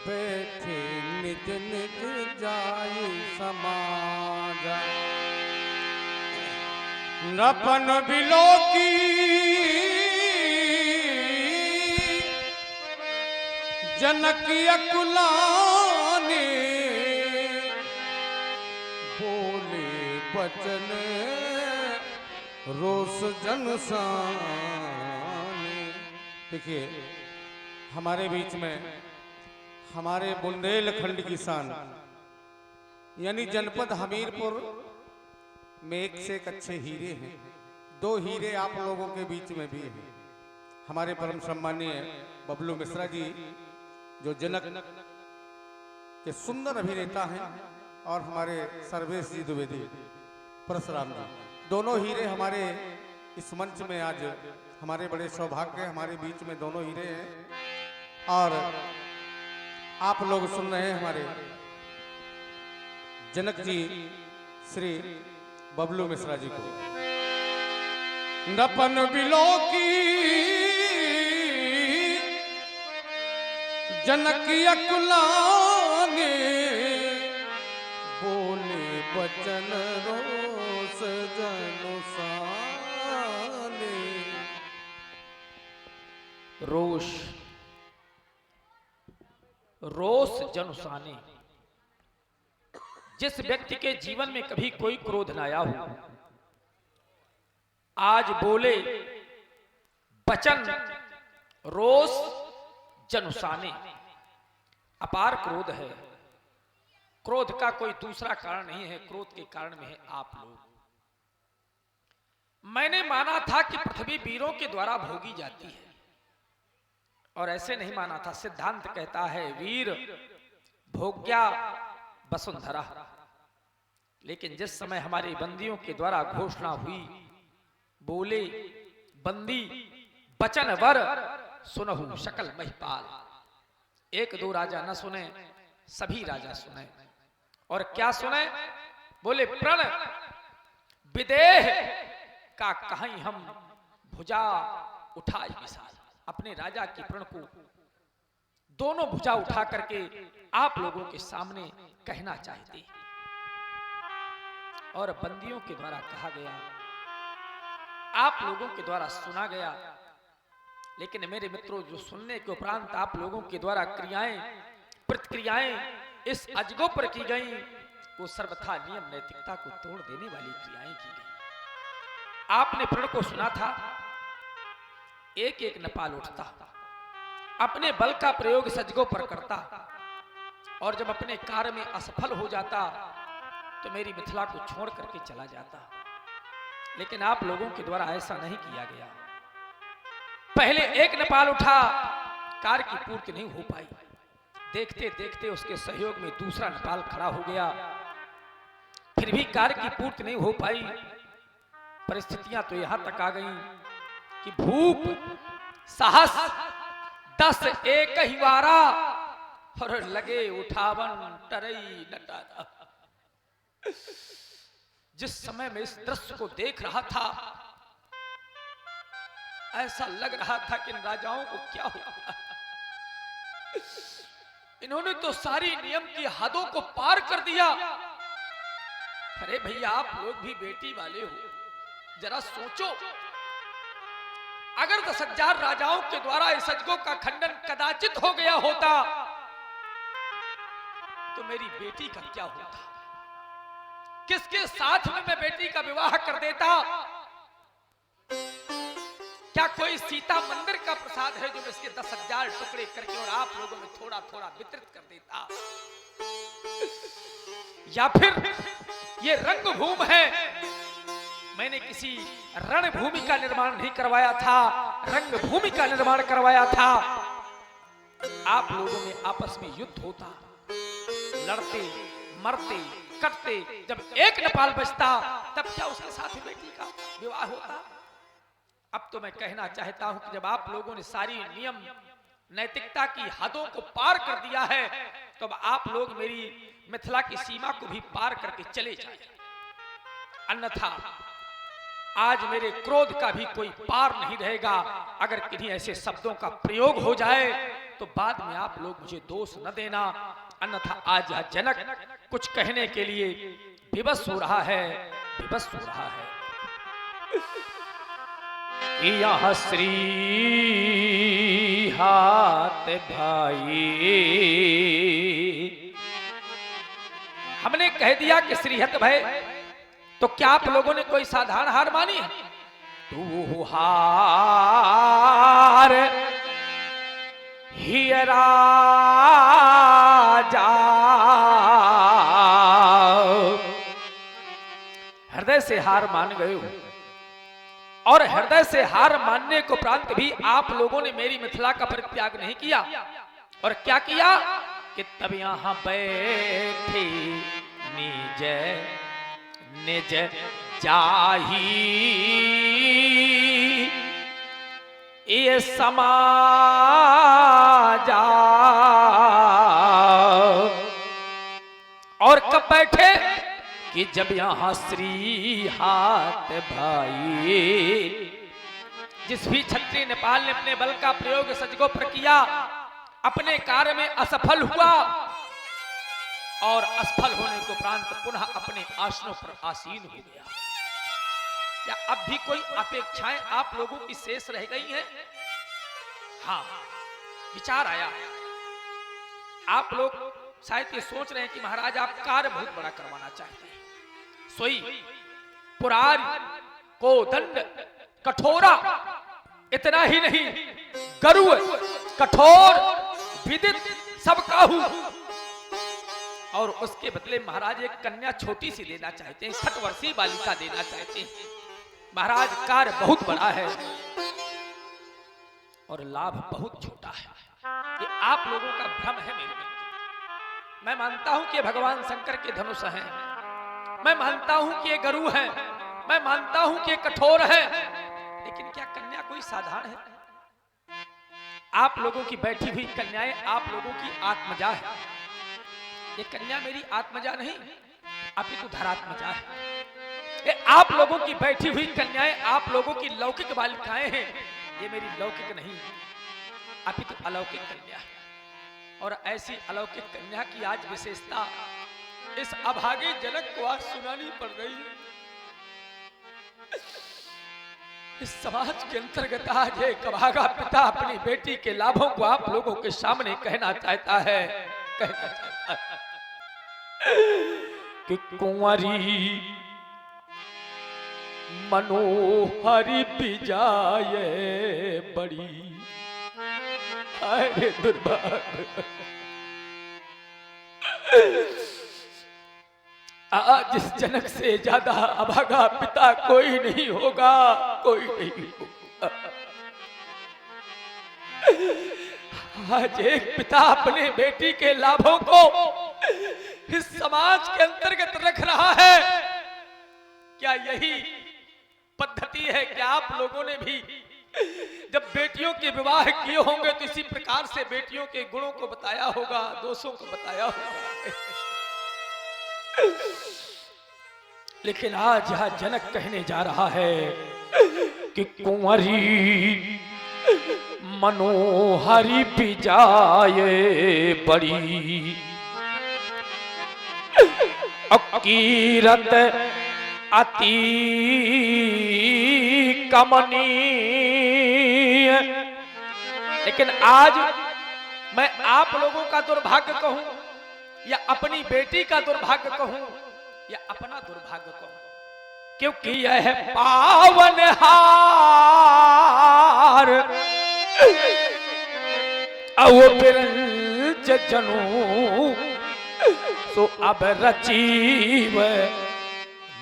बैठे निज निज जाय समाज नपन बिलो की जनक अकुलाने बोले बचन रोस जनसाने। देखिए हमारे बीच में हमारे बुंदेलखंड की शान यानी जनपद हमीरपुर में एक से एक अच्छे हीरे हैं। दो हीरे आप लोगों के बीच में भी हैं। हमारे परम सम्मानीय बबलू मिश्रा जी जो जनक के सुंदर अभिनेता हैं और हमारे सर्वेश जी द्विवेदी परशुराम जी दोनों हीरे हमारे इस मंच में आज हमारे बड़े सौभाग्य हमारे बीच में दोनों हीरे हैं। और आप लोग सुन रहे हैं हमारे जनक जी श्री बबलू मिश्रा जी को। नपन बिलो की जनक अकुलाने बोले बचन रोस जनुसाने। रोष जनुसाने। जिस व्यक्ति के जीवन में कभी कोई क्रोध न आया हो आज बोले बचन रोष जनुसाने। अपार क्रोध है। क्रोध का कोई दूसरा कारण नहीं है, क्रोध के कारण में है आप लोग। मैंने माना था कि पृथ्वी वीरों के द्वारा भोगी जाती है और ऐसे नहीं माना था। सिद्धांत कहता है वीर भोग्या वसुंधरा। लेकिन जिस समय हमारे बंदियों के द्वारा घोषणा हुई बोले बंदी बचन वर सुनहु शकल महिपाल। एक दो राजा न सुने सभी राजा सुने। और क्या सुने? बोले प्रण विदेह का कहीं हम भुजा उठाए विशाल। अपने राजा की प्रण को दोनों भुजा उठा करके आप लोगों के सामने कहना चाहते हैं। और बंदियों के द्वारा कहा गया आप लोगों के द्वारा सुना गया। लेकिन मेरे मित्रों जो सुनने के उपरांत आप लोगों के द्वारा क्रियाएं प्रतिक्रियाएं इस अजगों पर की गई वो सर्वथा नियम नैतिकता को तोड़ देने वाली क्रियाएं की गई। आपने प्रण को सुना था। एक एक नपाल उठता अपने बल का प्रयोग सजगों पर करता और जब अपने कार्य में असफल हो जाता तो मेरी मिथिला को छोड़ करके चला जाता। लेकिन आप लोगों के द्वारा ऐसा नहीं किया गया। पहले एक नेपाल उठा, कार्य की पूर्ति नहीं हो पाई। देखते देखते उसके सहयोग में दूसरा नेपाल खड़ा हो गया, फिर भी कार्य की पूर्ति नहीं हो पाई। परिस्थितियां तो यहां तक आ गई कि भूप साहस 10 एक ही वारा और लगे उठावन टरई नटारा। जिस समय मैं इस दृश्य को देख रहा था ऐसा लग रहा था कि इन राजाओं को क्या हुआ। इन्होंने तो सारी नियम की हदों को पार कर दिया। अरे भैया आप लोग भी बेटी वाले हो, जरा सोचो अगर 10,000 राजाओं के द्वारा इस अजगों का खंडन कदाचित हो गया होता तो मेरी बेटी का क्या होता? किसके साथ में मैं बेटी का विवाह कर देता? क्या कोई सीता मंदिर का प्रसाद है जो मैं इसके 10,000 टुकड़े करके और आप लोगों में थोड़ा थोड़ा वितरित कर देता? या फिर ये रंगभूमि है, मैंने किसी रणभूमि का निर्माण नहीं करवाया था, रंगभूमि का निर्माण करवाया था। आप लोगों में आपस में युद्ध होता, लड़ते मरते कटते, जब एक नेपाल बचता तब क्या उसके साथ ही बेटी का विवाह होता? अब तो मैं कहना चाहता हूं कि जब आप लोगों ने सारी नियम नैतिकता की हदों को पार कर दिया है तो अब आप लोग मेरी मिथिला की सीमा को भी पार करके चले जाएं। अन्यथा आज मेरे क्रोध का भी कोई पार नहीं रहेगा। अगर किन्हीं ऐसे शब्दों का प्रयोग हो जाए तो बाद में आप लोग मुझे दोष न देना, अन्यथा आज यह जनक कुछ कहने के लिए विवश हो रहा है, विवश हो रहा है। यहाँ श्री हाथ भाई, हमने कह दिया कि श्रीहत भाई, तो क्या आप लोगों ने कोई साधारण हार मानी है? तू हार ही राजा, हृदय से हार मान गए हो, और हृदय से हार मानने को उपरांत भी आप लोगों ने मेरी मिथिला का परित्याग नहीं किया। और क्या किया कि तब यहां बैठे निज निज जाही ये समाजा। और कब बैठे कि जब यहां श्री हाथ भाई, जिस भी क्षत्रिय नेपाल ने अपने बल का प्रयोग सजगों पर किया, अपने कार्य में असफल हुआ, और असफल होने के उपरांत पुनः अपने आसनों पर आसीन हो गया। क्या अब भी कोई अपेक्षाएं आप लोगों की शेष रह गई हैं? हाँ, विचार आया। आप लोग शायद ये सोच रहे हैं कि महाराज आप कार्य बहुत बड़ा करवाना चाहते हैं। सोई, पुरारी, कोदंड, कठोरा, इतना ही नहीं, गरु, कठोर, विदित, सब काहू, और उसके बदले महाराज एक कन्या छोटी सी देना चाहते हैं, 6 वर्षीय बालिका देना चाहते हैं। महाराज कार्य बहुत बड़ा है और लाभ बहुत छोटा है। ये आप लोगों का भ्रम है मेरे मन। मैं मानता हूं कि भगवान शंकर के धनुष हैं, मैं मानता हूं कि ये गरु है, मैं मानता हूं कि कठोर है, लेकिन क्या कन्या कोई साधारण है? आप लोगों की बैठी हुई कन्याएं आप लोगों की आत्मजा है। ये कन्या मेरी आत्मजा नहीं, अपितु धरात्मजा है। ये आप लोगों की बैठी हुई कन्याएं आप लोगों की लौकिक बालिकाएं हैं। ये मेरी लौकिक नहीं, अपितु अलौकिक कन्या है। और ऐसी अलौकिक कन्या की आज विशेषता इस अभागे जनक को आज सुनानी पड़ रही है। इस समाज के अंतर्गत आज एक अभागा पिता अपनी बेटी के लाभों को आप लोगों के सामने कहना चाहता है, कहना चाहता है कि कुंवरी मनोहरी बिजाए बड़ी, अरे दुर्भाग्य। आज इस जनक से ज्यादा अभागा पिता कोई नहीं होगा, कोई नहीं होगा। आज एक पिता अपने बेटी के लाभों को इस समाज के अंतर्गत रख रहा है। क्या यही पद्धति है? क्या आप लोगों ने भी जब बेटियों के विवाह किए होंगे तो इसी प्रकार से बेटियों के गुणों को बताया होगा, दोषों को बताया होगा? लेकिन आज यह जनक कहने जा रहा है कि कुंवरी मनोहरी बिजाए बड़ी, अकीरत अति कमनीय। लेकिन आज मैं आप लोगों का दुर्भाग्य कहूं, या अपनी बेटी का दुर्भाग्य कहूं, या अपना दुर्भाग्य कहूं, क्योंकि यह पावन हार अवबिरंच जनु सो अब रचीव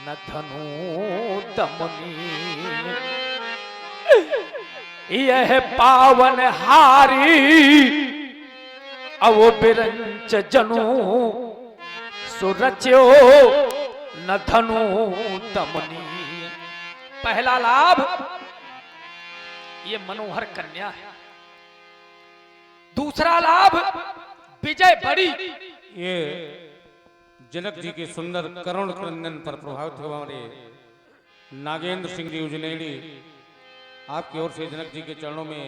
न धनु दमनी। यह पावन हारी अवबिरंच जनु सुरच्यो न धनु दमनी। पहला लाभ ये मनोहर कन्या है। दूसरा लाभ विजय बड़ी। ये जनक जी के सुंदर करुण क्रंदन पर प्रभावित हुआ हमारे नागेंद्र सिंह जी उजनेड़ी, आपकी ओर से जनक जी के चरणों में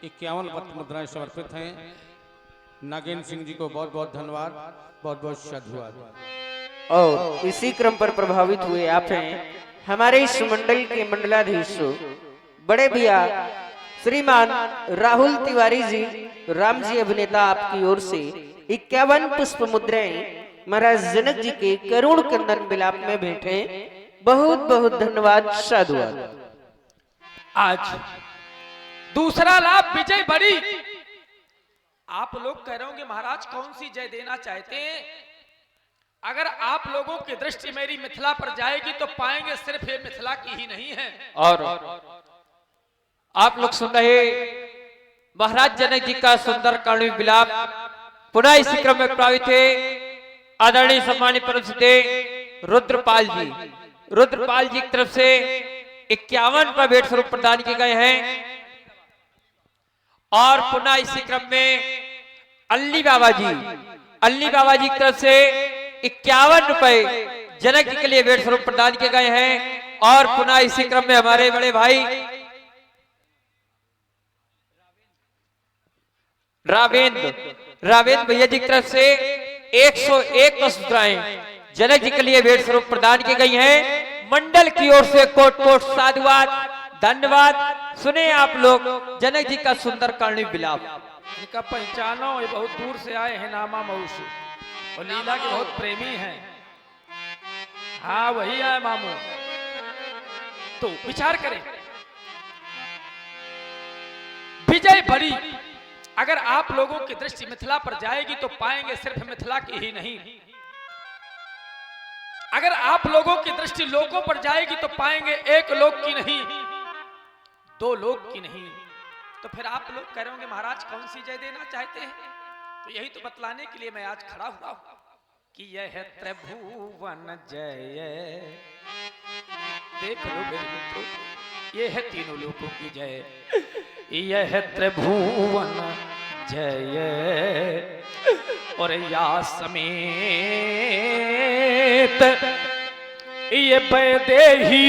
51 पत्र मुद्राएं समर्पित हैं। नागेंद्र सिंह जी को बहुत बहुत धन्यवाद, बहुत बहुत साधुवाद। और इसी क्रम पर प्रभावित हुए आप हैं हमारे इस मंडल के मंडलाधीश बड़े भैया श्रीमान राहुल तिवारी जी, राम जी अभिनेता आपकी ओर से 51 पुष्प मुद्राएं महाराज जनक जी के करुण कंदन विलाप में भेंटे। बहुत बहुत धन्यवाद, साधुवाद। आज दूसरा लाभ विजय बड़ी। आप लोग कह रहे होंगे महाराज कौन सी जय देना चाहते हैं? अगर आप लोगों की दृष्टि मेरी मिथिला पर जाएगी तो पाएंगे सिर्फ ये मिथिला की ही नहीं है। और आप लोग सुन रहे महाराज जनक जी का सुंदर करुणी विलाप। पुनः इसी क्रम में प्रभावित है आदरणीय सम्मानित परम श्री रुद्रपाल जी। रुद्रपाल जी की तरफ से 51 पर भेंट स्वरूप प्रदान किए गए हैं। और पुनः इसी क्रम में अल्ली बाबा जी की तरफ से 51 रुपए जनक जी के लिए भेंट स्वरूप प्रदान किए गए हैं। और पुनः इसी क्रम में हमारे बड़े भाई रावेंद्र भैया जी की तरफ से 101 मुद्राएं जनक जी के लिए भेंट स्वरूप प्रदान की गई हैं। मंडल की ओर से कोट कोट साधुवाद, धन्यवाद। सुने आप लोग जनक जी का सुंदर करुणी विलाप। इनका पहचानो, ये बहुत दूर से आए हैं नामा मऊ से और लीला के बहुत प्रेमी हैं। हाँ वही आए मामू। तो विचार करें, विजय बड़ी। अगर आप लोगों की दृष्टि मिथिला पर जाएगी तो पाएंगे सिर्फ मिथिला की ही नहीं। अगर आप लोगों की दृष्टि लोकों पर जाएगी तो पाएंगे एक लोक की नहीं, दो लोक की नहीं। तो फिर आप लोग कह रहे होंगे महाराज कौन सी जय देना चाहते हैं? तो यही तो बतलाने के लिए मैं आज खड़ा हुआ हूं कि यह है त्रिभुवन जय। देख लो मेरे मित्रों, ये है तीनों लोगों की जय। यह है त्रिभुवन जय और या समेत ये बैदेही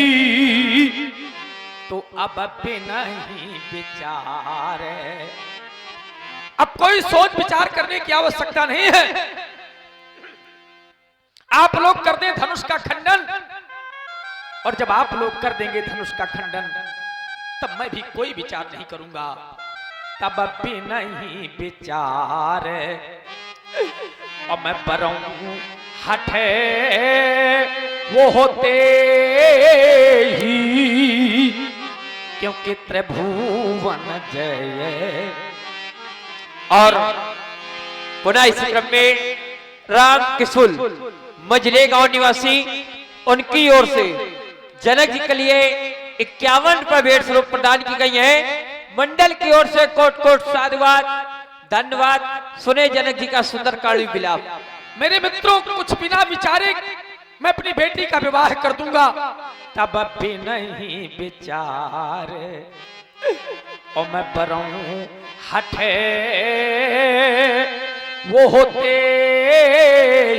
तो अब नहीं विचार। अब कोई सोच विचार करने की आवश्यकता नहीं है। आप लोग कर दें धनुष का खंडन, और जब आप लोग कर देंगे धनुष का खंडन तब मैं भी कोई विचार नहीं करूंगा। तब भी नहीं विचार और मैं बरऊं हटे वो होते ही, क्योंकि त्रिभुवन जय। और पुनः इसी क्रम में राम किशुल मजले गांव निवासी, उनकी ओर से जनक जी के लिए 51 पर भेंट स्वरूप प्रदान की गई है। मंडल की ओर से कोट कोट साधुवाद, धन्यवाद। सुने जनक जी का सुंदर करुणी विलाप। मेरे मित्रों, कुछ बिना विचारे मैं अपनी बेटी का विवाह कर दूंगा। तब भी नहीं विचार और मैं बरऊं हटे वो होते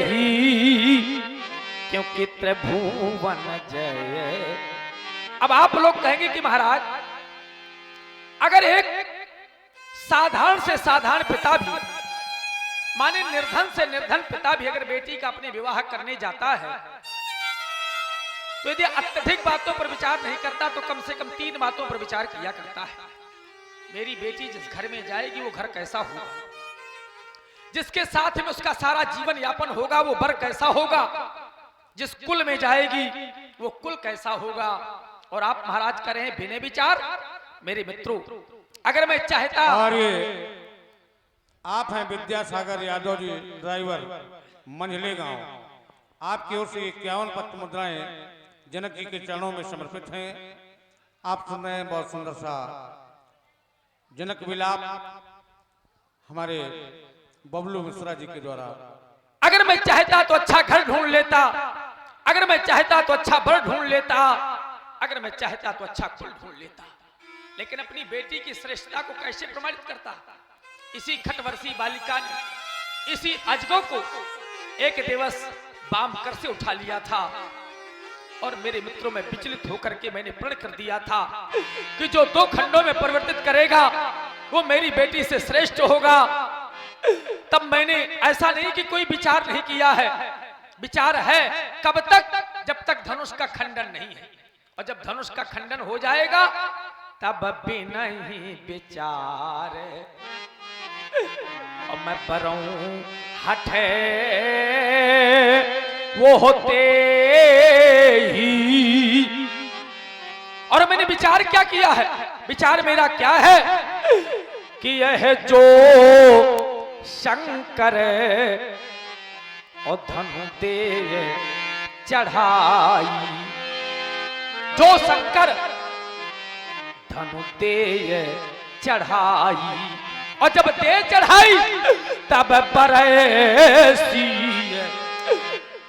ही, क्योंकि त्रिभुवन जय। अब आप लोग कहेंगे कि महाराज अगर एक साधारण से साधारण पिता भी, माने निर्धन से निर्धन पिता भी अगर बेटी का अपने विवाह करने जाता है तो यदि अत्यधिक बातों पर विचार नहीं करता तो कम से कम 3 बातों पर विचार किया करता है। मेरी बेटी जिस घर में जाएगी वो घर कैसा होगा, जिसके साथ में उसका सारा जीवन यापन होगा वो वर कैसा होगा, जिस कुल में जाएगी वो कुल कैसा होगा। और आप महाराज कर रहे हैं बिना विचार। मेरे मित्रों, अगर मैं चाहता, और ये आप हैं विद्यासागर यादव जी, ड्राइवर, मंझले गांव। आपकी ओर से 51 पत्र मुद्राएं जनक जी के चरणों में समर्पित हैं। आप सुन रहे हैं बहुत सुंदर सा जनक विलाप हमारे बबलू मिश्रा जी के द्वारा। अगर मैं चाहता तो अच्छा घर ढूंढ लेता, अगर मैं चाहता तो अच्छा वर ढूंढ लेता, अगर मैं चाहता तो अच्छा कुल ढूंढ लेता, लेकिन अपनी बेटी की श्रेष्ठता को कैसे प्रमाणित करता? इसी खटवर्षी बालिका ने इसी अजगो को एक दिवस बाम कर से उठा लिया था। और मेरे मित्रों में विचलित होकर के मैंने प्रण कर दिया था कि जो 2 खंडों में परिवर्तित करेगा वो मेरी बेटी से श्रेष्ठ होगा। तब मैंने ऐसा नहीं कि कोई विचार नहीं किया है, विचार है। कब तक? जब तक धनुष का खंडन नहीं है, और जब धनुष का खंडन हो जाएगा तब भी नहीं विचार। और मैं बरऊं हटे वो होते ही। और मैंने विचार क्या किया है? विचार मेरा क्या है कि यह जो शंकर और धनु दे चढ़ाई, जो शंकर धनु दे चढ़ाई, और जब दे चढ़ाई तब बरसी,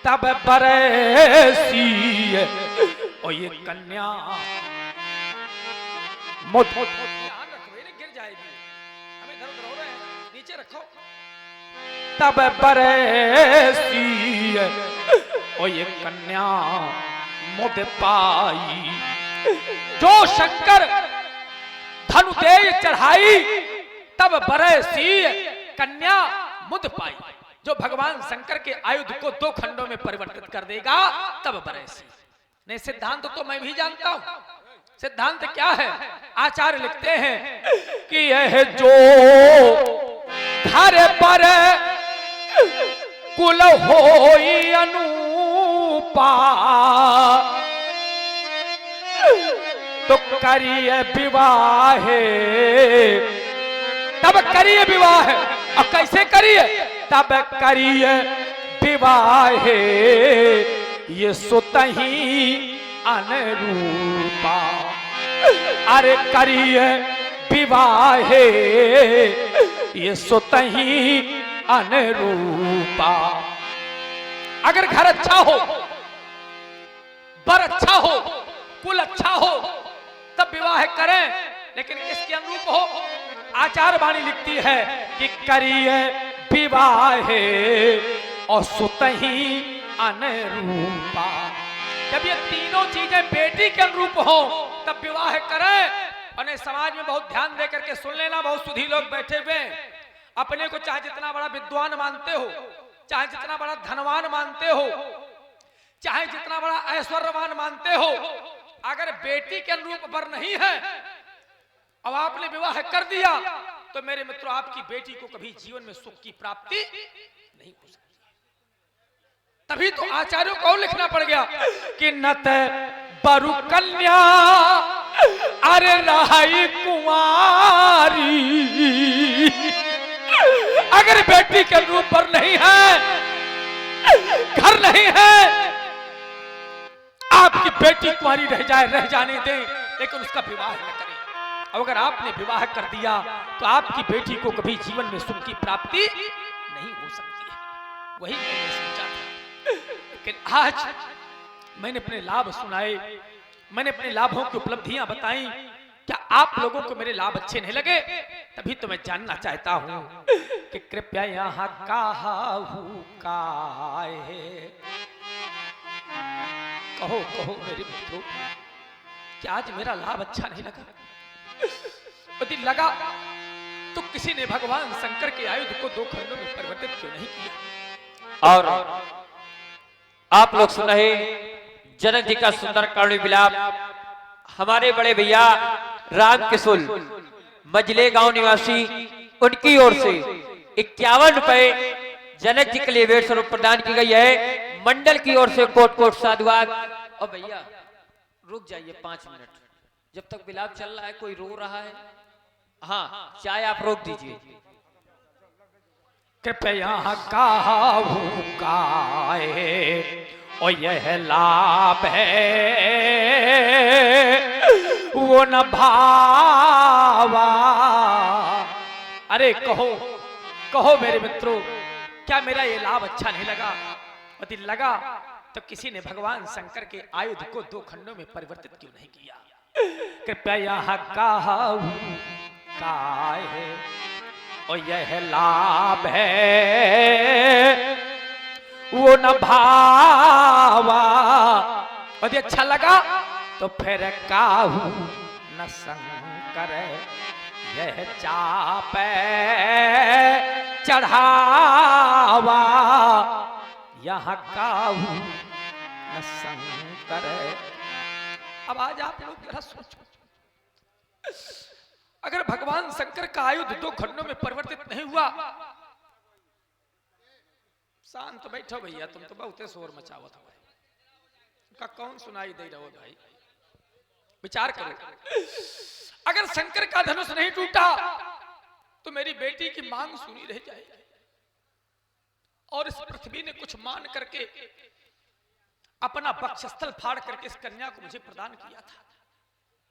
तब बरसी और ये कन्या मोट ध्यान रखो, ये गिर जाएगी, हमें इधर उधर हो रहे हैं, नीचे रखो। तब बरसी और ये कन्या मुद पाई, जो शंकर धनु दे चढ़ाई तब बरसी कन्या मुद पाई। जो भगवान शंकर के आयुध को दो खंडों में परिवर्तित कर देगा तब बरसी। नहीं, सिद्धांत तो मैं भी जानता हूं। सिद्धांत क्या है? आचार्य लिखते हैं कि यह जो घर पर कुल होई अनुपा, तो करिए विवाह, तब करिए विवाह। और कैसे करिए? तब करिए विवाह ये सुतही अनुरूपा। अरे करिए विवाह ये सुतही अनुरूपा। अगर घर अच्छा हो, बर अच्छा हो, कुल अच्छा हो, तब विवाह करें, लेकिन किसके अनुरूप हो? आचार्य वाणी लिखती है कि करिए विवाह और सुतही अनुरूपा। जब ये तीनों चीजें बेटी के अनुरूप हो तब विवाह करें। और समाज में बहुत ध्यान दे करके सुन लेना, बहुत सुधी लोग बैठे हुए, अपने को चाहे जितना बड़ा विद्वान मानते हो, चाहे जितना बड़ा धनवान मानते हो, चाहे जितना बड़ा ऐश्वर्यवान मानते हो, अगर बेटी के अनुरूप वर नहीं है अब आपने विवाह कर दिया तो मेरे मित्रों आपकी बेटी को कभी जीवन में सुख की प्राप्ति नहीं हो सकती। तभी तो आचार्यों को लिखना पड़ गया कि नत बरु कन्या अरे रहाई कुंवारी। अगर बेटी के रूप पर नहीं है, घर नहीं है, आपकी बेटी कुंवारी रह जाए, रह जाने दें, लेकिन उसका विवाह न करें। अगर आपने विवाह कर दिया तो आपकी बेटी को कभी जीवन में सुख की प्राप्ति नहीं हो सकती है। वही मैंने सोचा था, लेकिन आज मैंने अपने लाभ सुनाए, मैंने अपने लाभों की उपलब्धियां बताई। क्या आप लोगों को मेरे लाभ अच्छे नहीं लगे? तभी तो मैं जानना चाहता हूं कि कृपया यहाँ कहो कहो मेरे मित्रों, क्या आज मेरा लाभ अच्छा नहीं लगा? यदि लगा तो किसी ने भगवान शंकर के आयुध को दो खंडों में परिवर्तित क्यों नहीं किया? और आप लोग सुन रहे जनक जी का सुंदर करुणी विलाप हमारे बड़े भैया राम किशोर मजले गांव निवासी, उनकी ओर से 51 रुपए जनक जी के लिए भेंट स्वरूप प्रदान की गई है। मंडल की ओर से कोट कोट साधुवाद। और भैया रुक जाइए 5 मिनट, जब तक विलाप चल रहा है कोई रो रहा है, हाँ चाहे आप रोक दीजिए। कृपया काहे और यह लाभ है वो न भावा। अरे कहो कहो मेरे मित्रों, क्या मेरा ये लाभ अच्छा नहीं लगा? यदि लगा तो किसी ने भगवान शंकर के आयुध को दो खंडों में परिवर्तित क्यों नहीं किया? कृपया यहाँ काहे और यह लाभ है वो न भावा। यदि अच्छा लगा तो फिर काहू न शंकर यह चापे चढ़ावा यहाँ काहू न शंकर। अब आज आप लोग जरा सोचो, अगर भगवान शंकर का आयुध 2 खंडों में परिवर्तित नहीं हुआ। शांत बैठो भैया, तुम तो बहुत शोर मचावत हो का कौन सुनाई दे रहा हो भाई, विचार करो। अगर शंकर का धनुष नहीं टूटा तो मेरी बेटी की मांग सुनी रह जाएगी। और इस पृथ्वी ने कुछ मान करके अपना वक्षस्थल फाड़ करके इस कन्या को मुझे प्रदान किया था।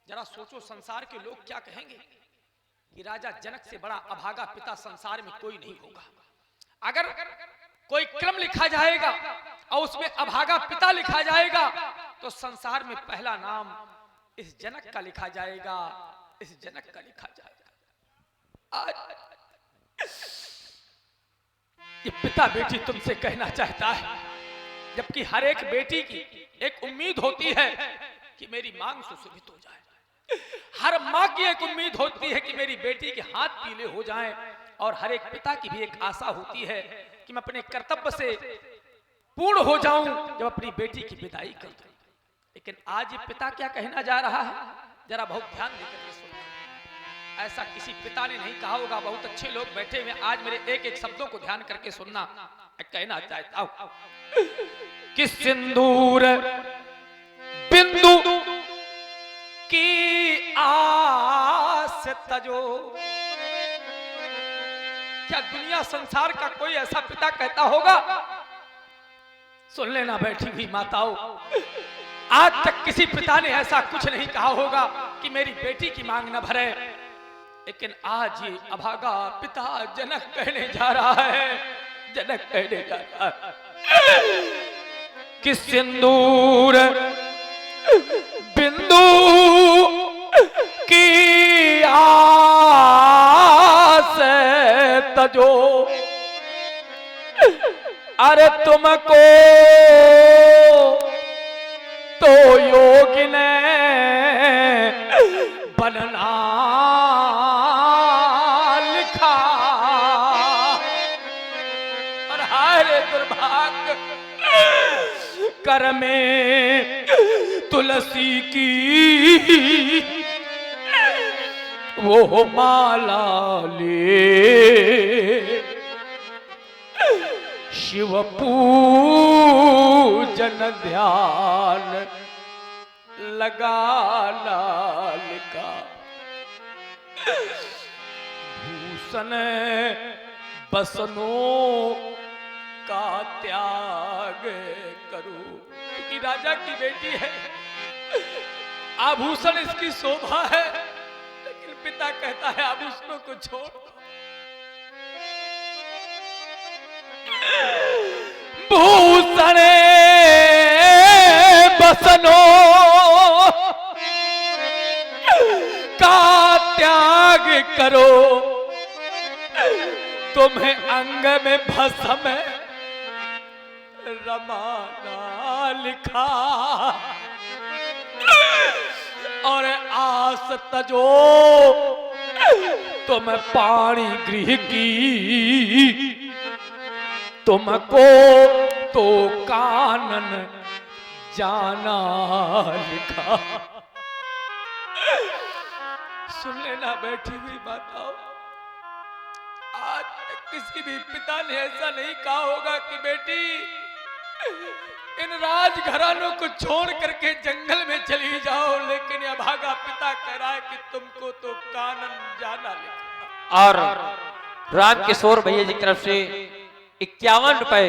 जरा सोचो संसार के लोग क्या कहेंगे कि राजा जनक से बड़ा अभागा पिता संसार में कोई नहीं होगा। अगर कोई क्रम लिखा जाएगा और उसमें अभागा पिता लिखा जाएगा तो संसार में पहला नाम इस जनक का लिखा जाएगा, इस जनक का लिखा जाएगा। आज ये पिता बेटी तुमसे कहना चाहता है, जबकि हर एक बेटी की एक उम्मीद होती है कि मेरी मांग सुशोभित हो जाए। हर माँ की एक उम्मीद होती है कि मेरी बेटी के हाथ पीले हो जाएं, और हर एक पिता की भी एक आशा होती है कि मैं अपने कर्तव्य से पूर्ण हो जाऊं जब अपनी बेटी की विदाई कर दूं। लेकिन आज ये पिता क्या कहना जा रहा है, जरा बहुत ध्यान देकर के सुनना। ऐसा किसी पिता ने नहीं कहा होगा। बहुत अच्छे लोग बैठे हुए, आज मेरे एक एक शब्दों को ध्यान करके सुनना। मैं कहना चाहता हूं कि सिंदूर बिंदु की आस तजो। क्या दुनिया संसार का कोई ऐसा पिता कहता होगा? सुन लेना बैठी हुई माताओं, आज तक किसी पिता ने ऐसा कुछ नहीं कहा होगा कि मेरी बेटी की मांग न भरे। लेकिन आज ये अभागा पिता जनक कहने जा रहा है, जनक कहने जा रहा है कि सिंदूर बिंदु की आस तजो। अरे तुमको तो योगी ने बनना लिखा। और हाय दुर्भाग्य, कर में तुलसी की वो माला ले, शिव पूजन ध्यान लगा लाल का। भूषण बसनों का त्याग करो, क्योंकि राजा की बेटी है, आभूषण इसकी शोभा है। लेकिन पिता कहता है आभूषणों को छोड़। भूषण बसनों का त्याग करो, तुम्हें अंग में भस्म रमाना लिखा। और आस तजो तुम पाणी गृह की, तुमको तो कानन जाना लिखा। सुन लेना बैठी हुई माताओं, आज तक किसी भी पिता ने ऐसा नहीं कहा होगा कि बेटी इन राजघरानों को छोड़ करके जंगल में चली जाओ। लेकिन यह भागा पिता कह रहा है कि तुमको तो कानन जाना लिखा। और राम किशोर भैया जी की तरफ से 51 रुपए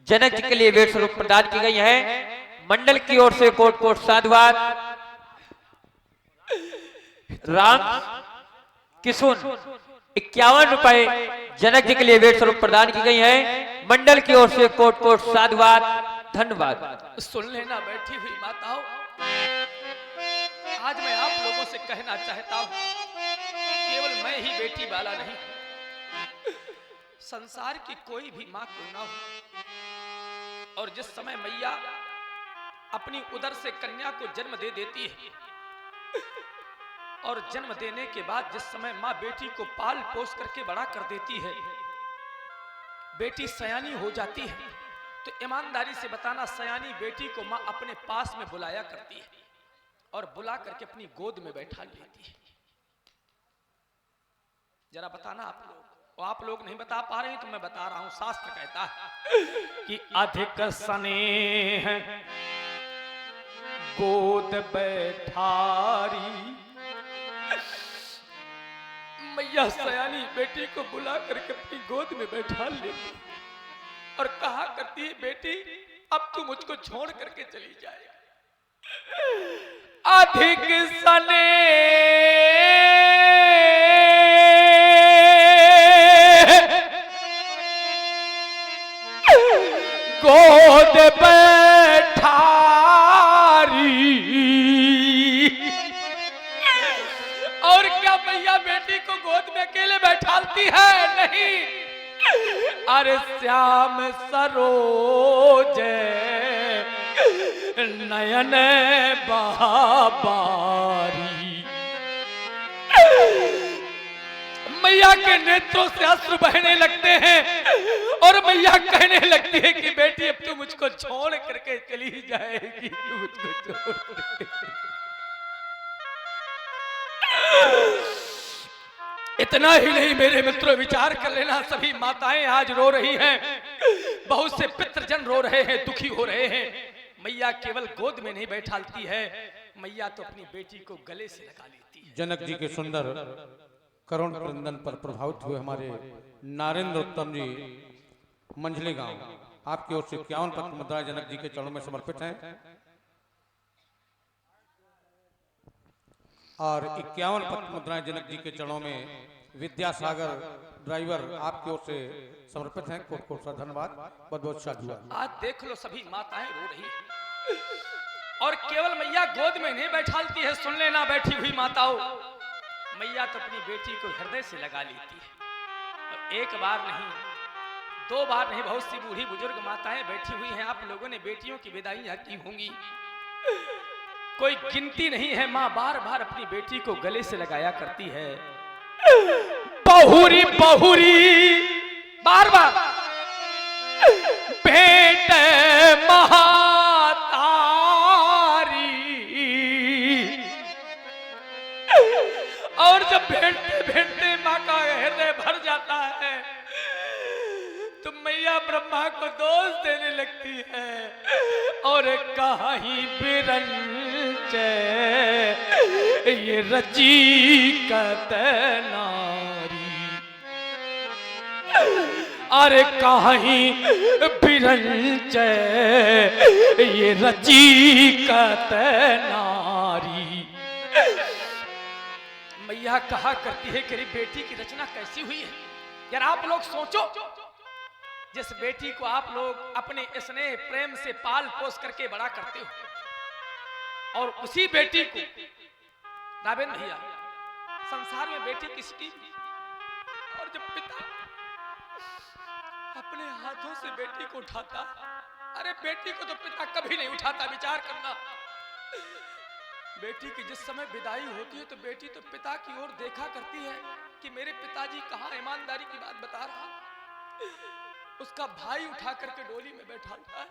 जनक जी के लिए भेंट स्वरूप प्रदान की गई है। मंडल की ओर से कोट कोट साधुवाद। राम किशोर 51 रुपए जनक जी के लिए भेंट स्वरूप प्रदान की गई है। मंडल की ओर से कोट कोट साधुवाद, धन्यवाद। सुन लेना बैठी हुई माताओं, आज मैं आप लोगों से कहना चाहता हूं, केवल मैं ही बेटी वाला नहीं, संसार की कोई भी मां क्यों ना हो, और जिस समय मैया अपनी उदर से कन्या को जन्म दे देती है, और जन्म देने के बाद जिस समय मां बेटी को पाल पोस करके बड़ा कर देती है, बेटी सयानी हो जाती है तो ईमानदारी से बताना, सयानी बेटी को माँ अपने पास में बुलाया करती है और बुला करके अपनी गोद में बैठा लेती है। जरा बताना आप लोग, और आप लोग नहीं बता पा रहे तो मैं बता रहा हूं। शास्त्र कहता है कि अधिक स्नेह गोद बैठारी। मैया सयानी बेटी को बुला करके अपनी गोद में बैठा लेती और कहा करती है, बेटी अब तू मुझको छोड़ करके चली जाए। अधिक स्नेह गोद बैठारी। और क्या मैया बेटी को गोद में अकेले बैठालती है? नहीं, अरे श्याम सरोज नयन बाबारी। मैया के नेत्रों से अश्रु बहने लगते हैं और मैया कहने लगती है कि बेटी अब तू मुझको छोड़ करके चली जाएगी, तू मुझको छोड़ करके। इतना ही नहीं मेरे मित्रों, विचार कर लेना, सभी माताएं आज रो रही हैं, बहुत से पितृजन रो रहे हैं, दुखी हो रहे हैं। मैया केवल गोद में नहीं बैठालती है, मैया तो अपनी बेटी को गले से लगा लेती है। जनक जी के सुंदर करुण क्रंदन पर प्रभावित हुए हमारे नारेंद्र उत्तम जी मंझली गांव, आपकी ओर से 51 पत्र मुद्राएं जनक जी के चरणों में समर्पित हैं और 51 पत्र मुद्राएं जनक जी के चरणों में विद्यासागर ड्राइवर आपकी ओर से समर्पित हैं। कोट कोट सा धन्यवाद, बहुत बहुत साधुवाद। आज देख लो सभी माताएं रो रही है और केवल मैया गोद में नहीं बैठालती है। सुन लेना बैठी हुई माताओं, मैया तो अपनी बेटी को हृदय से लगा लेती है और एक बार नहीं, दो बार नहीं, बहुत सी बूढ़ी बुजुर्ग माताएं बैठी हुई हैं। आप लोगों ने बेटियों की विदाई की होंगी, कोई गिनती नहीं है। माँ बार बार अपनी बेटी को गले से लगाया करती है, बहुरी बहुरी, बार बार भेंट महातारी। और जब भेंटते भेंटते माँ का हृदय भर जाता है तो मैया ब्रह्मा को दोष देने लगती है और कहीं बिरंच ये रची कत नारी। अरे कहीं बिरंच ये रची कत नारी। मैया कहा करती है कि बेटी की रचना कैसी हुई है। यार आप लोग सोचो, जिस बेटी को आप लोग अपने स्नेह प्रेम से पाल पोस करके बड़ा करते हो और उसी बेटी को, रावेंद्र भैया, संसार में बेटी किसकी, और जब पिता अपने हाथों से बेटी को उठाता, अरे बेटी को तो पिता कभी नहीं उठाता। विचार करना, बेटी की जिस समय विदाई होती है तो बेटी तो पिता की ओर देखा करती है कि मेरे पिताजी कहाँ। ईमानदारी की बात बता रहा, उसका भाई उठा करके डोली में बैठाता है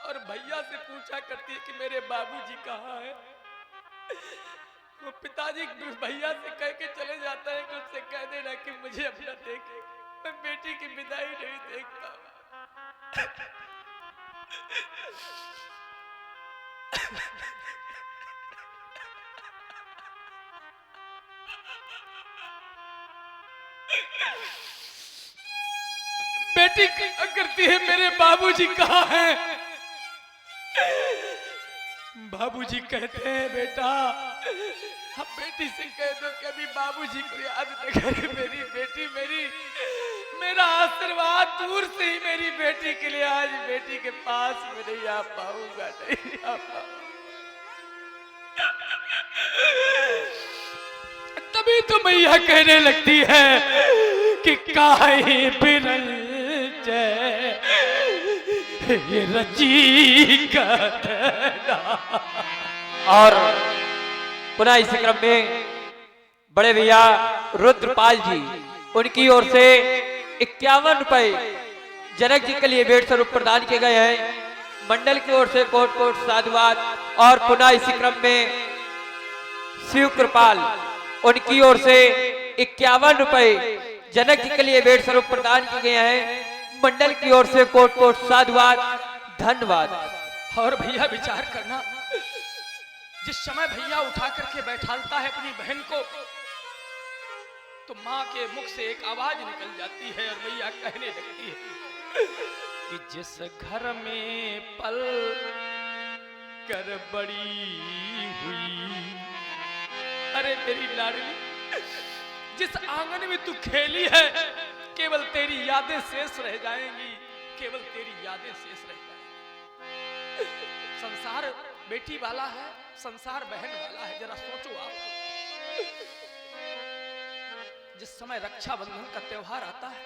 और भैया से पूछा करती है कि मेरे बाबूजी कहाँ है। वो पिताजी भैया से कह के चले जाता है कि उससे कह देना कि मुझे अपना देखे, मैं बेटी की विदाई नहीं देख पाऊंगा। बेटी क्या करती है, मेरे बाबूजी कहाँ हैं? बाबूजी कहते हैं बेटा, अब बेटी से कह दो कि अभी बाबूजी को याद न करे। मेरी बेटी, मेरा आशीर्वाद दूर से ही मेरी बेटी के लिए आज बेटी के पास में नहीं आ पाऊंगा, नहीं आ पाऊंगा। तभी तो मैया कहने लगती है कि काहे बिरल ये रची का। और पुनः इस क्रम में बड़े भैया रुद्रपाल जी, उनकी ओर से 51 रुपए जनक जी के लिए भेंट स्वरूप प्रदान किए गए हैं। मंडल की ओर से कोट कोट साधुवाद। और पुनः इसी क्रम में शिव कृपाल उनकी ओर से 51 रुपए जनक जी के लिए भेंट स्वरूप प्रदान किए गए हैं। मंडल की ओर से कोट कोट साधुवाद, धन्यवाद। और भैया विचार करना, जिस समय भैया उठा करके बैठालता है अपनी बहन को, तो माँ के मुख से एक आवाज निकल जाती है और भैया कहने लगती है कि जिस घर में पल कर बड़ी हुई, अरे तेरी लाडली, जिस आंगन में तू खेली है, केवल तेरी यादें शेष रह जाएंगी, केवल तेरी यादें शेष रह जाएंगी। संसार बेटी वाला है, संसार बहन वाला है। जरा सोचो आप, जिस समय रक्षाबंधन का त्योहार आता है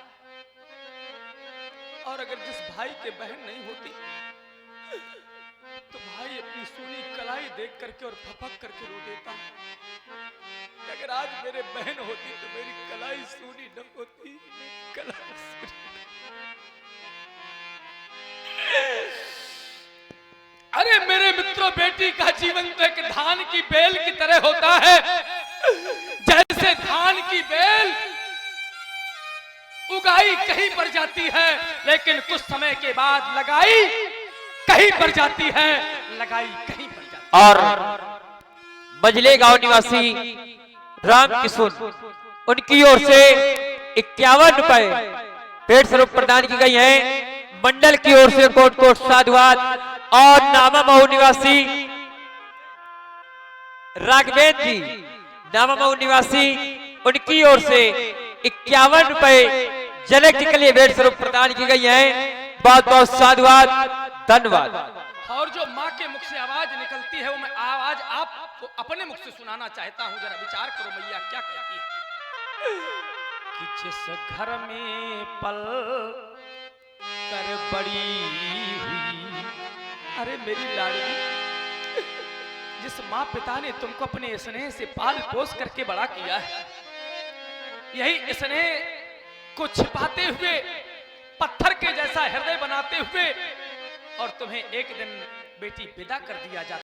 और अगर जिस भाई के बहन नहीं होती तो भाई अपनी सोनी कलाई देख करके और फपक करके रो देता है। अगर आज मेरे बहन होती तो मेरी कलाई सोनी न होती, कलाई सोनी। अरे मेरे मित्रों, बेटी का जीवन तो एक धान की बेल की तरह होता है। जैसे धान की बेल उगाई कहीं पर जाती है, लेकिन कुछ समय के बाद लगाई कहीं पर जाती है, लगाई कहीं पर जाती है। और मजले गांव निवासी राम किशोर उनकी ओर से 51 रुपए भेंट स्वरूप प्रदान की गई है। मंडल की ओर से कोट कोट साधुवाद। और नामा मऊ निवासी राघवेंद्र जी, नामा मऊ निवासी, उनकी ओर से 51 रुपए जनक जी के लिए भेंट स्वरूप प्रदान की गई है। बहुत बहुत साधुवाद, धन्यवाद। और जो माँ के मुख से आवाज निकलती है, वो मैं आवाज आपको अपने मुख से सुनाना चाहता हूँ। जरा विचार करो मैया क्या कहती है कि जिस घर में पल कर बड़ी हुई, अरे मेरी लाडली, जिस माँ पिता ने तुमको अपने स्नेह से पाल पोस करके बड़ा किया है, यही स्नेह को छिपाते हुए पत्थर के जैसा हृदय बनाते हुए और तुम्हें एक दिन बेटी विदा कर दिया जाता।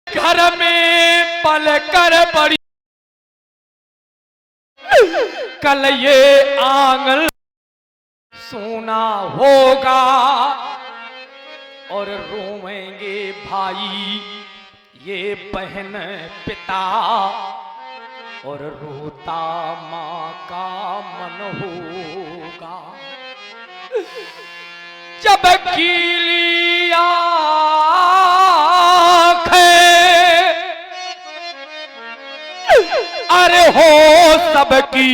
घर में पल कर बड़ी, कल ये आंगन सोना होगा और रोएंगे भाई ये बहन पिता, और रोता माँ का मन होगा। जब गीली अरे हो सबकी,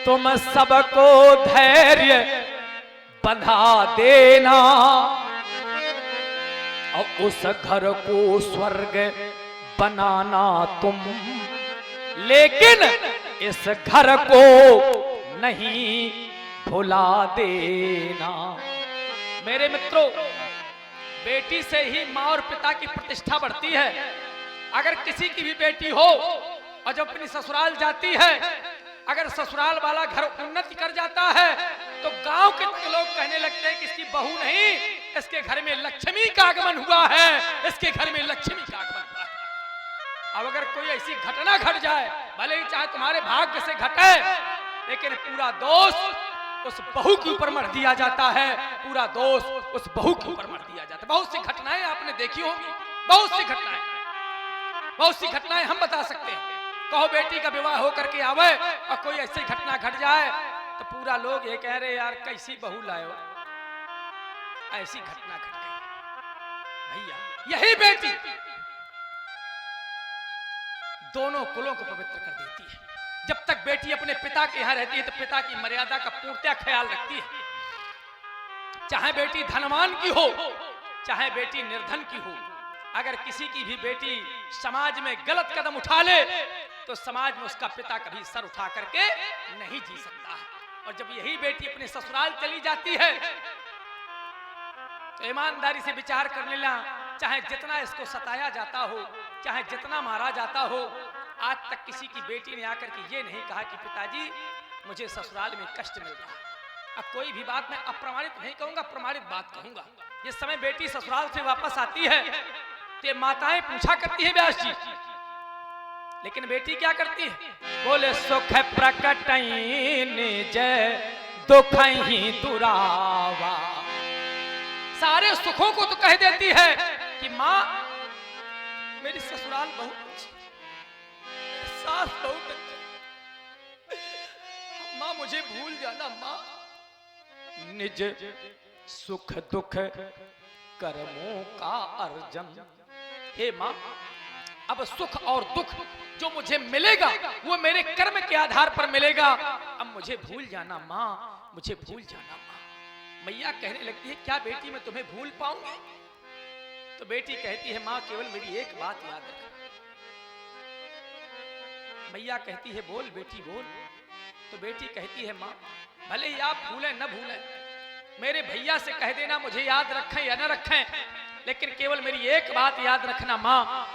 तुम सबको धैर्य बंधा देना और उस घर को स्वर्ग बनाना तुम, लेकिन इस घर को नहीं भुला देना। मेरे मित्रों, बेटी से ही माँ और पिता की प्रतिष्ठा बढ़ती है। अगर किसी की भी बेटी हो और जब अपनी ससुराल जाती है, अगर ससुराल वाला घर उन्नति कर जाता है तो गांव के लोग कहने लगते हैं कि इसकी बहू नहीं, इसके घर में लक्ष्मी का आगमन हुआ है, इसके घर में लक्ष्मी का आगमन हुआ है। अब अगर कोई ऐसी घटना घट जाए, भले ही चाहे तुम्हारे भाग्य से घटे, लेकिन पूरा दोष उस बहू के ऊपर मर दिया जाता है, पूरा दोष उस बहू के ऊपर मर दिया जाता है। बहुत सी घटनाएं आपने देखी होंगी, बहुत सी घटनाएं हम बता सकते हैं। कहो बेटी का विवाह होकर के आवे और कोई ऐसी घटना घट जाए तो पूरा लोग ये कह रहे यार कैसी बहू लाए हो, ऐसी घटना घट गई। भैया यही बेटी दोनों कुलों को पवित्र कर देती है। जब तक बेटी अपने पिता के यहां रहती है तो पिता की मर्यादा का पूर्णतः ख्याल रखती है। चाहे बेटी धनवान की हो, चाहे बेटी निर्धन की हो, अगर किसी की भी बेटी समाज में गलत कदम उठा ले तो समाज में उसका पिता कभी सर उठा करके नहीं जी सकता है। और जब यही बेटी अपने ससुराल चली जाती है तो ईमानदारी से विचार कर लेना, चाहे जितना इसको सताया जाता हो, चाहे जितना मारा जाता हो, आज तक किसी की बेटी ने आकर के ये नहीं कहा कि पिताजी मुझे ससुराल में कष्ट मिल रहा है। अब कोई भी बात मैं अप्रमाणित नहीं कहूंगा, प्रमाणित बात कहूंगा। जिस समय बेटी ससुराल से वापस आती है तो माताएं पूछा करती है व्यास जी, लेकिन बेटी क्या करती है? बोले सुख प्रकटैन जय दुख ही दुरावा। सारे सुखों को तो कह देती है कि माँ मेरी ससुराल बहुत अच्छी, सास बहुत अच्छी, माँ मुझे भूल जाना माँ। निज सुख दुख कर्मों का अर्जन। हे माँ, अब सुख और दुख जो मुझे मिलेगा वो मेरे कर्म के आधार पर मिलेगा। अब मुझे भूल जाना माँ, मुझे भूल जाना माँ। मैया कहने लगती है क्या बेटी मैं तुम्हें भूल पाऊंगी? तो बेटी कहती है माँ केवल मेरी एक बात याद रख। मैया कहती है बोल बेटी बोल। तो बेटी कहती है माँ भले ही आप भूलें न भूलें, मेरे भैया से कह देना मुझे याद रखें या न रखें, लेकिन केवल मेरी एक बात याद रखना माँ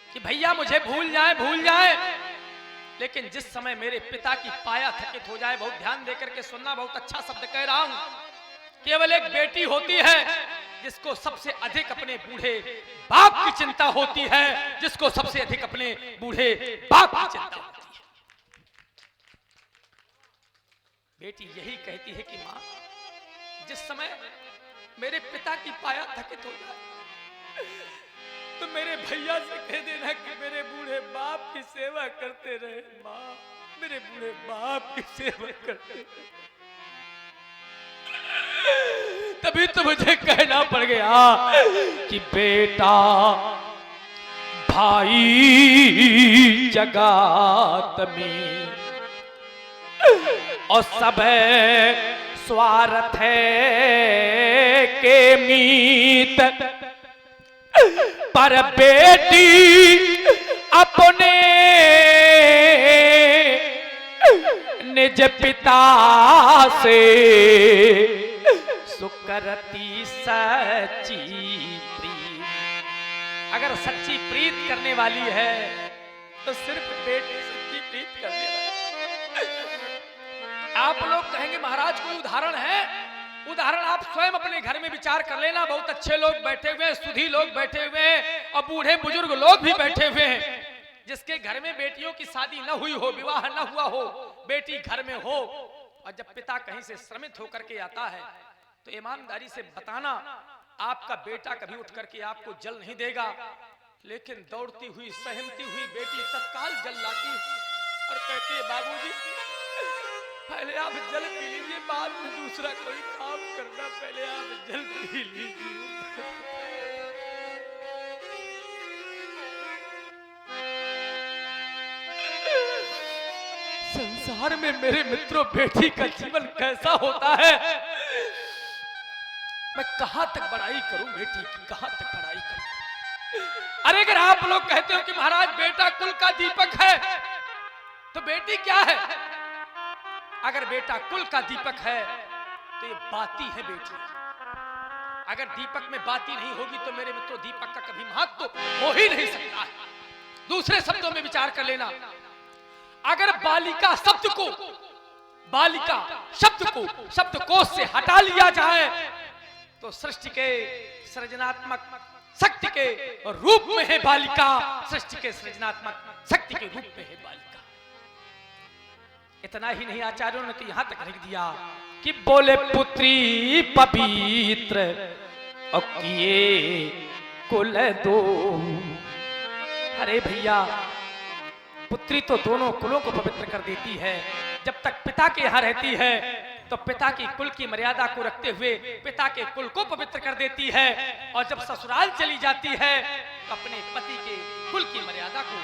कि भैया मुझे भूल जाए, लेकिन जिस समय मेरे पिता की पाया थकित हो जाए, बहुत ध्यान देकर के सुनना, बहुत अच्छा शब्द कह रहा हूं, केवल एक बेटी होती है जिसको सबसे अधिक अपने बूढ़े बाप की चिंता होती है, जिसको सबसे अधिक अपने बूढ़े बाप की चिंता होती है। बेटी यही कहती है कि माँ जिस समय मेरे पिता की पाया थकित हो जाए तो मेरे भैया से कह देना कि मेरे बूढ़े बाप की सेवा करते रहे माँ, मेरे बूढ़े बाप की सेवा करते रहे। तभी तो मुझे कहना पड़ गया कि बेटा भाई जगात में और सब स्वार्थ के मीत, पर बेटी अपने निज पिता से सुकरती सच्ची प्रीत। अगर सच्ची प्रीत करने वाली है तो सिर्फ बेटी सच्ची प्रीत करने वाली। आप लोग कहेंगे महाराज कोई उदाहरण है? उदाहरण आप स्वयं अपने घर में विचार कर लेना। बहुत अच्छे लोग बैठे हुए हैं, सुधी लोग बैठे हुए हैं और बूढ़े बुजुर्ग लोग भी बैठे हुए हैं, जिसके घर में बेटियों की शादी न हुई हो, विवाह न हुआ हो, बेटी घर में हो, और जब पिता कहीं से श्रमित होकर के आता है तो ईमानदारी से बताना आपका बेटा कभी उठ करके आपको जल नहीं देगा, लेकिन दौड़ती हुई सहमती हुई बेटी तत्काल जल लाती है और कहती है बाबूजी पहले आप जल पी लीजिए, बाद में दूसरा कोई काम करना, पहले आप जल पी लीजिए। संसार में मेरे मित्रों बेटी का जीवन कैसा होता है, मैं कहां तक बड़ाई करूं बेटी की, कहां तक बड़ाई करूं। अरे अगर आप लोग कहते हो कि महाराज बेटा कुल का दीपक है तो बेटी क्या है? अगर बेटा कुल का दीपक है तो ये बाती है बेटी। अगर दीपक में बाती नहीं होगी तो मेरे मित्रों दीपक का कभी महत्व हो ही नहीं सकता है। दूसरे शब्दों में विचार कर लेना, अगर बालिका शब्द को शब्दकोश से हटा लिया जाए तो सृष्टि के सृजनात्मक शक्ति के रूप में है बालिका, सृष्टि के सृजनात्मक शक्ति के रूप में है बालिका। इतना ही नहीं, आचार्यों ने तो यहां तक लिख दिया कि बोले पुत्री पवित्र और किए कुल दो। अरे भैया पुत्री तो दोनों कुलों को पवित्र कर देती है। जब तक पिता के यहां रहती है तो पिता की कुल की मर्यादा को रखते हुए पिता के कुल को पवित्र कर देती है, और जब ससुराल चली जाती है तो अपने पति के कुल की मर्यादा को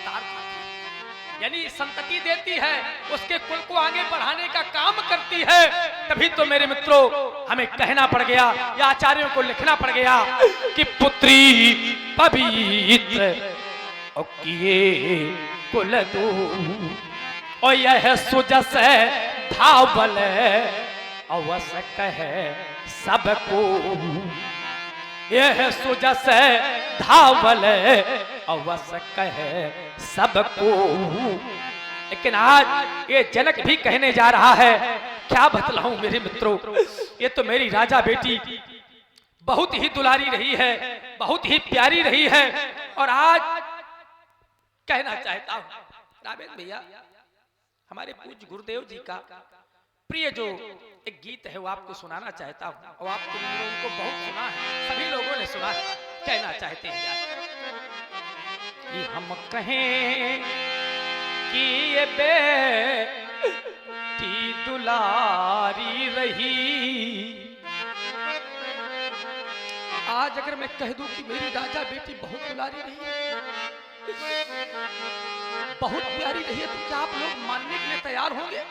तार खाती है, यानी संतति देती है, उसके कुल को आगे बढ़ाने का काम करती है। तभी तो मेरे मित्रों हमें कहना पड़ गया या आचार्यों को लिखना पड़ गया कि पुत्री पवित्र और किए कुल दो, और यह सुजस धावल अवस कहे सबको, यह सुजस धावल अवस कहे सबको। लेकिन आज ये जनक भी कहने जा रहा है, क्या बतलाऊं मेरे मित्रों, ये तो मेरी राजा बेटी बहुत ही दुलारी रही है, बहुत ही प्यारी रही है, और आज कहना चाहता हूं रामेंद्र भैया, हमारे पूज्य गुरुदेव जी का प्रिय जो एक गीत है वो आपको सुनाना चाहता हूं, और आपको उनको बहुत सुना है, सभी लोगों ने सुना है, कहना चाहते हैं यार कि हम कहें कि ये बेटी दुलारी रही। आज अगर मैं कह दूं कि मेरी राजा बेटी बहुत दुलारी रही है, बहुत प्यारी रही है, तो क्या आप लोग मानने के लिए तैयार होंगे?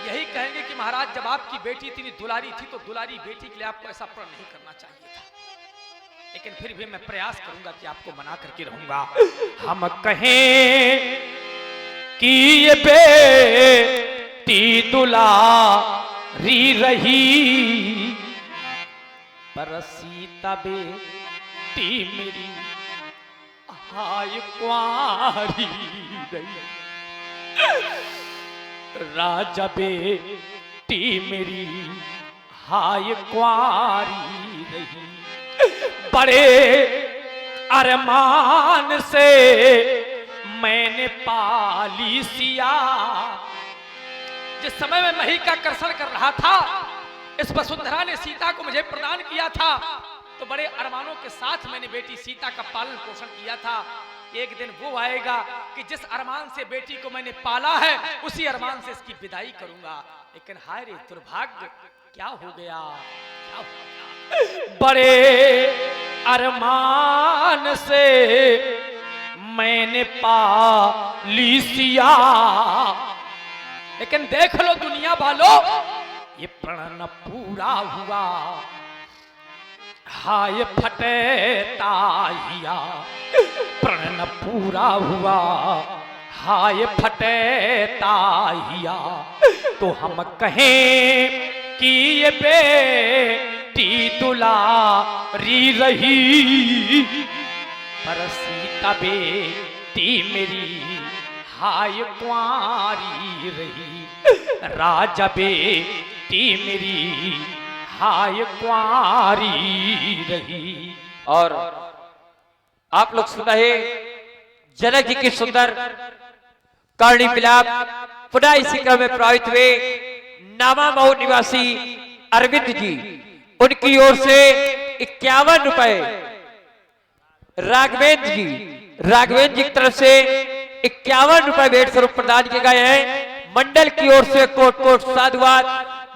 यही कहेंगे कि महाराज जब आपकी बेटी इतनी दुलारी थी तो दुलारी बेटी के लिए आपको ऐसा प्रण नहीं करना चाहिए था, लेकिन फिर भी मैं प्रयास करूंगा कि आपको मना करके रहूंगा। हम कहें कि ये बेटी दुलारी रही, पर सीता बेटी मेरी हाय कुंवारी रही, राजा बेटी मेरी हाय कुंवारी रही, बड़े अरमान से मैंने पाली सिया। जिस समय मैं मही का कर्षण कर रहा था, इस वसुंधरा ने सीता को मुझे प्रदान किया था, तो बड़े अरमानों के साथ मैंने बेटी सीता का पालन पोषण किया था। एक दिन वो आएगा कि जिस अरमान से बेटी को मैंने पाला है उसी अरमान से इसकी विदाई करूंगा, लेकिन हाय रे दुर्भाग्य, क्या हो गया, क्या हो गया? बड़े अरमान से मैंने पाली सिया, लेकिन देख लो दुनिया वालों, ये प्रण पूरा हुआ, हाय फटे ताहिया, प्रण पूरा हुआ, हाय फटे ताहिया। तो हम कहें कि ये बेटी दुलारी रही, पर सीता बेटी मेरी हाय कुंवारी रही, राजा बेटी मेरी हाय कुंवारी रही। और आप लोग सुन रहे जनक जी की सुंदर करणी मिलाप। पुनः इसी क्रम में प्रभावित हुए नामा मऊ निवासी अरविंद जी, उनकी ओर से 51 रुपए राघवेंद्र जी की तरफ से 51 रुपए भेंट स्वरूप प्रदान किए गए हैं। मंडल की ओर से कोट कोट साधुवाद,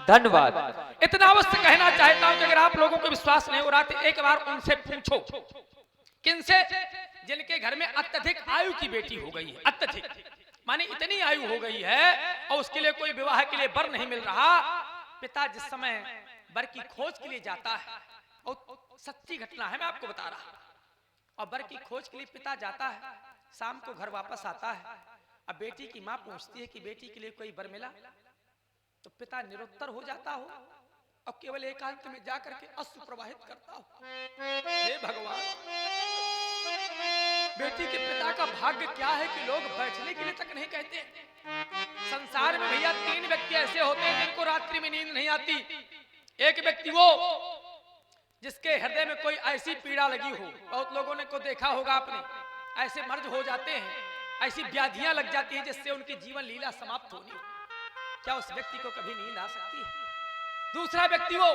धन्यवाद। इतना अवश्य कहना चाहता हूं कि अगर आप लोगों को विश्वास नहीं हो रहा तो एक बार उनसे पूछो, किनसे, जिनके घर में अत्यधिक आयु की बेटी हो गई है, अत्यधिक माने इतनी आयु हो गई है और उसके लिए कोई विवाह के लिए वर नहीं मिल रहा। पिता जिस समय वर की खोज के लिए जाता है, और सच्ची घटना है मैं आपको बता रहा हूं, और वर की खोज के लिए पिता जाता है, शाम को घर वापस आता है, अब बेटी की मां पूछती है कि बेटी के लिए कोई वर मिला, तो पिता निरुत्तर हो जाता हो और केवल एकांत में जाकर के अश्रु प्रवाहित करता हो। हे भगवान, बेटी के पिता का भाग्य क्या है कि लोग बैठने के लिए तक नहीं कहते। संसार में भैया 3 व्यक्ति ऐसे होते हैं जिनको रात्रि में नींद नहीं आती। एक व्यक्ति वो जिसके हृदय में कोई ऐसी पीड़ा लगी हो, बहुत लोगों ने को देखा होगा आपने, ऐसे मर्ज हो जाते हैं, ऐसी व्याधियां लग जाती हैं जिससे उनकी जीवन लीला समाप्त होनी हो, क्या उस व्यक्ति को कभी नींद आ सकती है? दूसरा व्यक्ति वो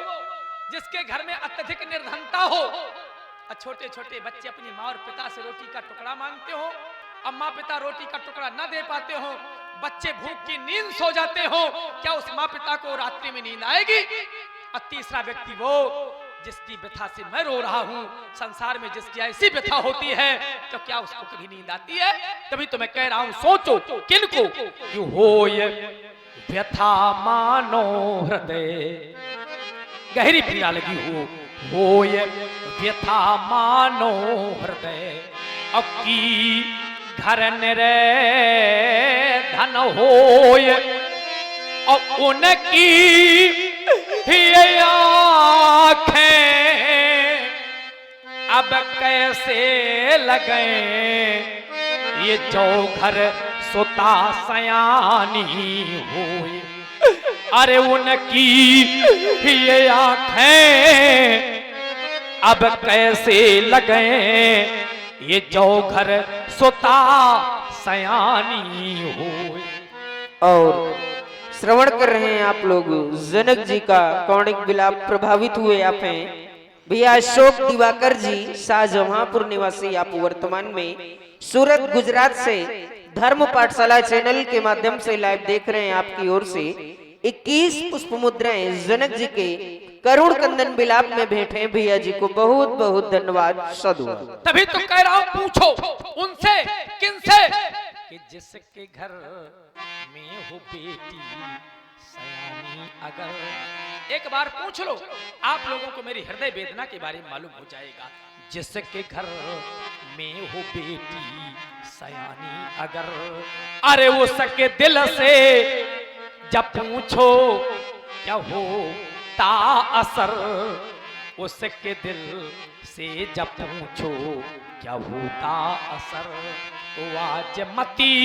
जिसके घर में अत्यधिक निर्धनता हो और छोटे छोटे बच्चे अपनी माँ और पिता से रोटी का टुकड़ा मांगते हो, अम्मा पिता रोटी का टुकड़ा न दे पाते हो, बच्चे भूख की नींद सो जाते हो, क्या उस माँ पिता को रात्रि में नींद आएगी? और तीसरा व्यक्ति वो जिसकी व्यथा से मैं रो रहा हूं, संसार में जिसकी ऐसी व्यथा होती है, तो क्या उसको कभी नींद आती है? तभी तो मैं कह रहा हूं, सोचो किनको कि होय व्यथा मानो हृदय, गहरी पीड़ा लगी होय व्यथा मानो हृदय, अकी घर निरे धन होय, और उनकी ये आँखें अब कैसे लगे, ये जो घर सुता सयानी होए, अरे उनकी ये आँखें अब कैसे लगे, ये जो घर सुता सयानी होए। और श्रवण कर रहे हैं आप लोग जनक जी का कौणिक विलाप, प्रभावित हुए आप हैं भैया अशोक दिवाकर जी, शाहजहांपुर निवासी। आप वर्तमान में सूरत गुजरात से धर्म पाठशाला चैनल के माध्यम से लाइव देख रहे हैं। आपकी ओर से 21 पुष्प मुद्राएं जनक जी के करुण कंदन विलाप में भेंटे भैया जी को बहुत बहुत धन्यवाद, साधु। तभी तो कह रहा हूं, पूछो उनसे, किनसे, कि जिसके घर में हो बेटी सयानी अगर, एक बार पूछ लो, आप लोगों को मेरी हृदय वेदना के बारे में मालूम हो जाएगा। जिसके घर में हो बेटी सयानी अगर, अरे वो सके दिल से जब पूछो क्या होता असर, उसके दिल से जब पूछो क्या होता असर, तो आज मती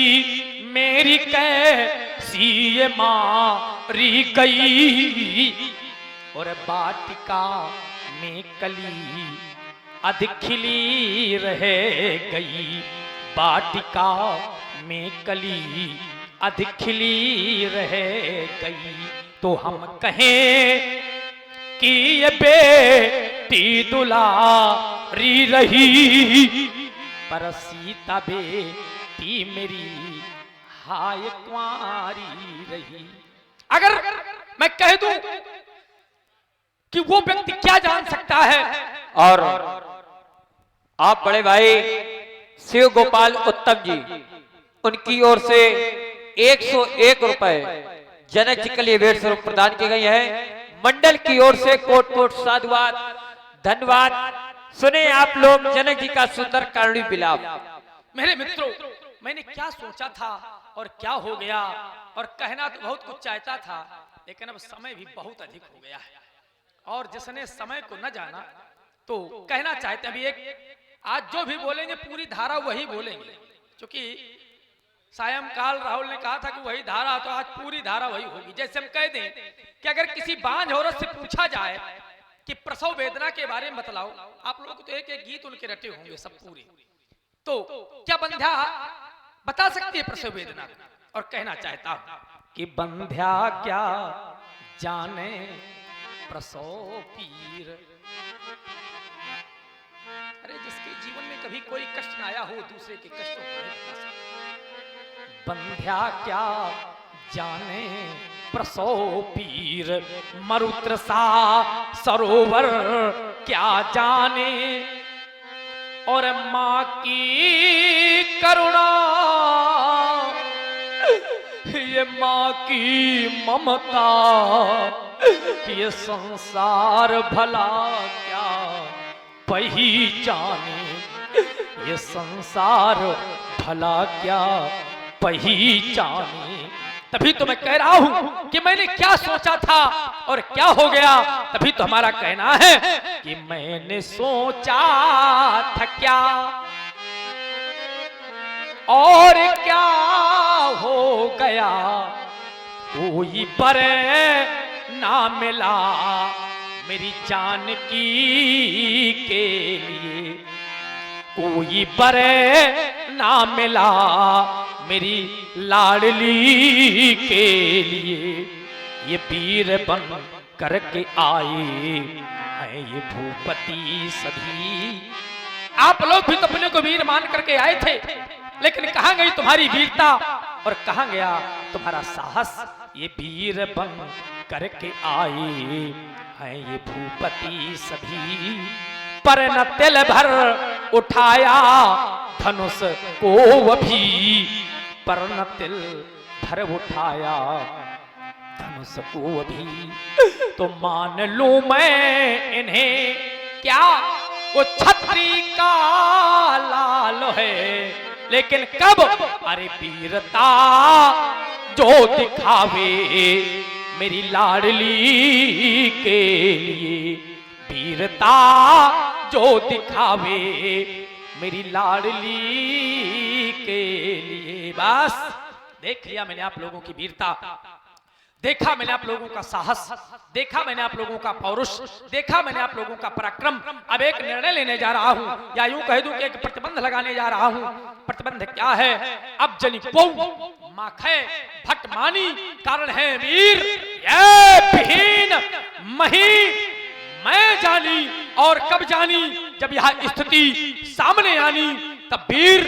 मेरी कैसी ये मारी गई, और बाटिका में कली अधिक खिली रह गई, बाटिका में कली अधिक खिली रह गई। तो हम कहें कि ये बेटी दुलारी रही, पर सीता बेटी मेरी हाय कुंवारी रही। अगर मैं कह दूं कि वो व्यक्ति क्या जान सकता है, और आप बड़े भाई शिव गोपाल उत्तम जी, उनकी ओर से 101 रुपए जनक जी के लिए भेंट स्वरूप प्रदान की गई है। मंडल की ओर से कोट कोट साधुवाद, धन्यवाद। सुने आप लोग जनक जी का सुंदर करुणी विलाप। मेरे मित्रों, मैंने क्या सोचा था और क्या हो गया, और कहना तो बहुत कुछ चाहता था, लेकिन अब समय भी बहुत अधिक हो गया है, और जिसने समय को न जाना तो कहना चाहते हैं। अभी एक आज जो भी बोलेंगे पूरी धारा वही बोलेंगे, क्योंकि सायंकाल राहुल ने कहा था कि वही धारा, तो आज पूरी धारा वही होगी। जैसे हम कह दें कि अगर किसी बांझ औरत से पूछा जाए कि प्रसव वेदना के बारे में बतलाओ, आप लोगों को तो एक एक गीत उनके रटे होंगे सब पूरे, तो क्या बंध्या बता सकती है प्रसव वेदना? और कहना चाहता हूं कि बंध्या क्या जाने प्रसव पीर, अरे जिसके जीवन में कभी कोई कष्ट न आया हो, दूसरे के कष्टों को नहीं बता सकता। बंध्या क्या जाने प्रसव पीर, मरुत्र सा सरोवर क्या जाने, और माँ की करुणा, ये माँ की ममता, ये संसार भला क्या पहचाने, ये संसार भला क्या पहचाने। तभी तो मैं कह रहा हूं कि मैंने क्या सोचा था और क्या हो गया। तभी तो हमारा कहना है कि मैंने सोचा था क्या और क्या हो गया, कोई पर ना मिला मेरी जानकी के लिए, कोई पर ना मिला मेरी लाडली के लिए। ये वीर बन करके आए हैं ये भूपति सभी। आप लोग भी तो अपने को वीर मान करके आए थे, लेकिन कहां गई तुम्हारी वीरता? और कहा गया तुम्हारा साहस ये वीर बन करके आए हैं ये भूपति सभी, पर न तिल भर उठाया धनुष को भी, पर न तिल भर उठाया धनुष को भी। तो मान लूं मैं इन्हें क्या वो छत्री का लाल है, लेकिन कब अरे वीरता जो दिखावे मेरी लाडली के लिए, वीरता जो दिखावे मेरी लाडली के लिए। बस देख लिया मैंने आप लोगों की वीरता, देखा मैंने आप लोगों का साहस, देखा मैंने आप लोगों का पौरुष, देखा मैंने आप लोगों का पराक्रम। अब एक निर्णय लेने जा रहा हूं, या यूं कह दूं कि एक प्रतिबंध लगाने जा रहा हूं। प्रतिबंध क्या है? अब जनी पौ माखे भट मानी कारण है वीर, ये विहीन मही मैं जानी। और कब जानी? जब यह स्थिति सामने आनी, तब वीर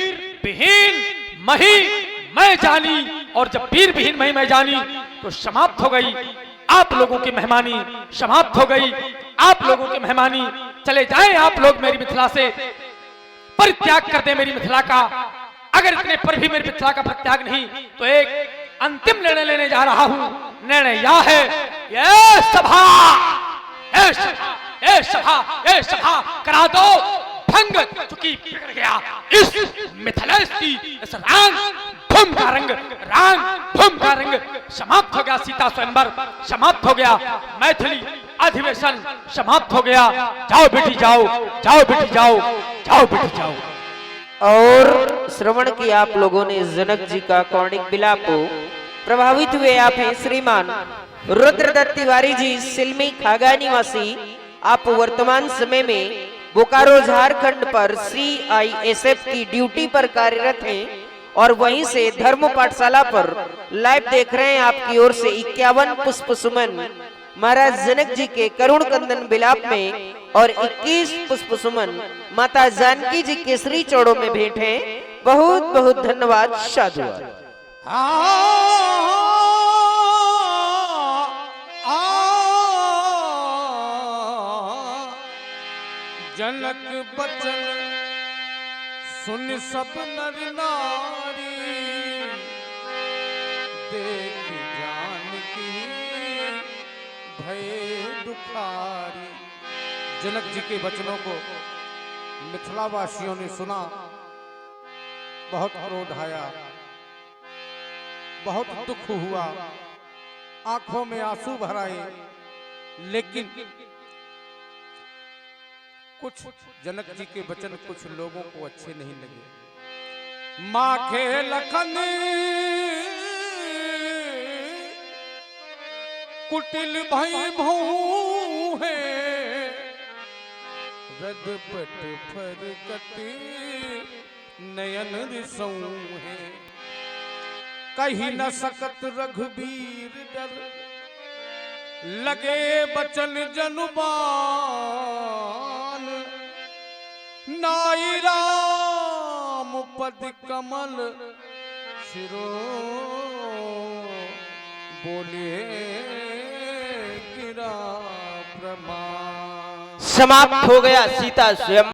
विहीन मही मैं जानी। और जब वीर विहीन मही मैं जानी, तो समाप्त हो गई आप लोगों की मेहमानी, समाप्त हो गई आप लोगों की मेहमानी। चले जाएं आप लोग मेरी मिथिला से, परित्याग कर दें मेरी मिथिला का। अगर इतने पर भी मेरी मिथिला का परित्याग नहीं, तो एक अंतिम निर्णय लेने जा रहा हूं। निर्णय यह है, ये सभा सभा करा दो भंग, चूंकि बिगड़ गया इस मिथिला की इस भूम का रंग, भूम का रंग समाप्त हो गया। सीता स्वयंवर समाप्त हो गया, मैथिली अधिवेशन समाप्त हो गया। जाओ बेटी जाओ, जाओ बेटी जाओ, जाओ बेटी जाओ। और श्रवण किया आप लोगों ने जनक जी का कौणिक विलाप। प्रभावित हुए आप हैं श्रीमान रुद्रदत्त तिवारी जी, सिलमी खागा निवासी। आप वर्तमान समय में बोकारो झारखंड पर CISF की ड्यूटी पर कार्यरत हैं, और वहीं से धर्म पाठशाला पर लाइव देख रहे हैं। आपकी ओर से 51 पुष्प सुमन महाराज जनक जी के करुण कंदन विलाप में, और 21 पुष्प सुमन माता जानकी जी के श्री चौड़ों में भेंट है। बहुत बहुत धन्यवाद, साधुवाद। जनक बचन सुन सब नर नारी, देख जानकी भय दुखारी। जनक जी के वचनों को मिथिला वासियों ने सुना, बहुत क्रोध आया, बहुत दुख हुआ, आंखों में आंसू भर आए। लेकिन कुछ जनक जी के वचन कुछ लोगों को अच्छे नहीं लगे। माखे लखन कुटिल भई भऊ है, रदपट फरकट नयन रिसौ है। कही न सकत रघुबीर डर, लगे बचन जनुबान। नाई राम पद कमल शिरो, बोले गिरा प्रमाण। समाप्त हो गया सीता स्वयं।